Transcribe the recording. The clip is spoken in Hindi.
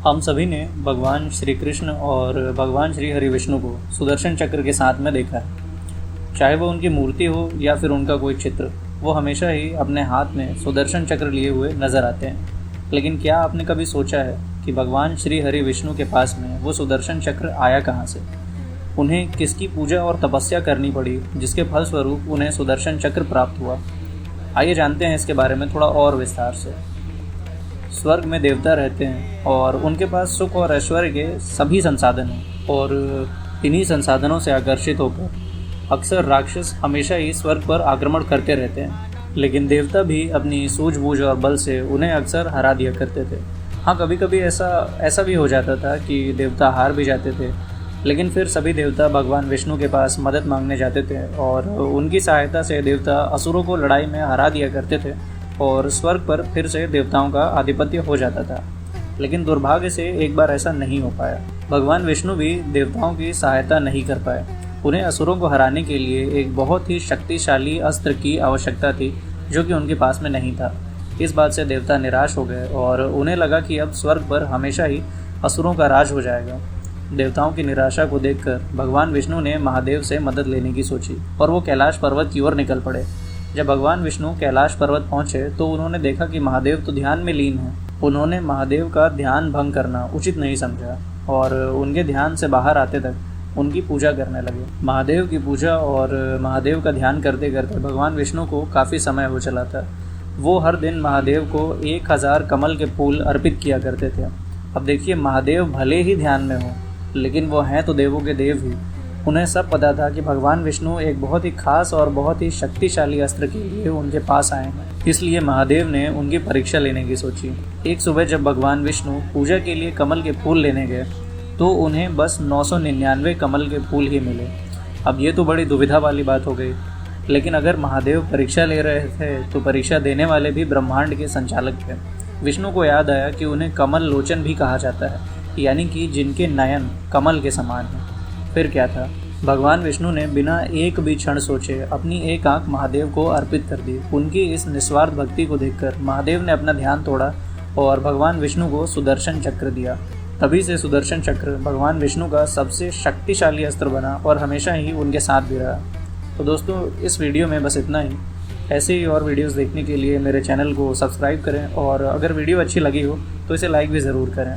हम सभी ने भगवान श्री कृष्ण और भगवान श्री हरि विष्णु को सुदर्शन चक्र के साथ में देखा है। चाहे वो उनकी मूर्ति हो या फिर उनका कोई चित्र, वो हमेशा ही अपने हाथ में सुदर्शन चक्र लिए हुए नजर आते हैं। लेकिन क्या आपने कभी सोचा है कि भगवान श्री हरि विष्णु के पास में वो सुदर्शन चक्र आया कहाँ से? उन्हें किसकी पूजा और तपस्या करनी पड़ी जिसके फलस्वरूप उन्हें सुदर्शन चक्र प्राप्त हुआ? आइए जानते हैं इसके बारे में थोड़ा और विस्तार से। स्वर्ग में देवता रहते हैं और उनके पास सुख और ऐश्वर्य के सभी संसाधन हैं, और इन्हीं संसाधनों से आकर्षित होकर अक्सर राक्षस हमेशा ही स्वर्ग पर आक्रमण करते रहते हैं। लेकिन देवता भी अपनी सूझबूझ और बल से उन्हें अक्सर हरा दिया करते थे। हाँ, कभी कभी ऐसा भी हो जाता था कि देवता हार भी जाते थे, लेकिन फिर सभी देवता भगवान विष्णु के पास मदद मांगने जाते थे और उनकी सहायता से देवता असुरों को लड़ाई में हरा दिया करते थे और स्वर्ग पर फिर से देवताओं का आधिपत्य हो जाता था। लेकिन दुर्भाग्य से एक बार ऐसा नहीं हो पाया। भगवान विष्णु भी देवताओं की सहायता नहीं कर पाए। उन्हें असुरों को हराने के लिए एक बहुत ही शक्तिशाली अस्त्र की आवश्यकता थी, जो कि उनके पास में नहीं था। इस बात से देवता निराश हो गए और उन्हें लगा कि अब स्वर्ग पर हमेशा ही असुरों का राज हो जाएगा। देवताओं की निराशा को देखकर भगवान विष्णु ने महादेव से मदद लेने की सोची और वो कैलाश पर्वत की ओर निकल पड़े। जब भगवान विष्णु कैलाश पर्वत पहुंचे तो उन्होंने देखा कि महादेव तो ध्यान में लीन हैं। उन्होंने महादेव का ध्यान भंग करना उचित नहीं समझा और उनके ध्यान से बाहर आते तक उनकी पूजा करने लगे। महादेव की पूजा और महादेव का ध्यान करते करते भगवान विष्णु को काफ़ी समय हो चला था। वो हर दिन महादेव को 1000 कमल के फूल अर्पित किया करते थे। अब देखिए, महादेव भले ही ध्यान में हो, लेकिन वो हैं तो देवों के देव ही। उन्हें सब पता था कि भगवान विष्णु एक बहुत ही खास और बहुत ही शक्तिशाली अस्त्र के लिए उनके पास आए हैं। इसलिए महादेव ने उनकी परीक्षा लेने की सोची। एक सुबह जब भगवान विष्णु पूजा के लिए कमल के फूल लेने गए तो उन्हें बस 999 कमल के फूल ही मिले। अब ये तो बड़ी दुविधा वाली बात हो गई। लेकिन अगर महादेव परीक्षा ले रहे थे तो परीक्षा देने वाले भी ब्रह्मांड के संचालक थे। विष्णु को याद आया कि उन्हें कमल लोचन भी कहा जाता है, यानी कि जिनके नयन कमल के समान हैं। फिर क्या था, भगवान विष्णु ने बिना एक भी क्षण सोचे अपनी एक आंख महादेव को अर्पित कर दी। उनकी इस निस्वार्थ भक्ति को देखकर महादेव ने अपना ध्यान तोड़ा और भगवान विष्णु को सुदर्शन चक्र दिया। तभी से सुदर्शन चक्र भगवान विष्णु का सबसे शक्तिशाली अस्त्र बना और हमेशा ही उनके साथ भी रहा। तो दोस्तों, इस वीडियो में बस इतना ही। ऐसे ही और वीडियोस देखने के लिए मेरे चैनल को सब्सक्राइब करें और अगर वीडियो अच्छी लगी हो तो इसे लाइक भी ज़रूर करें।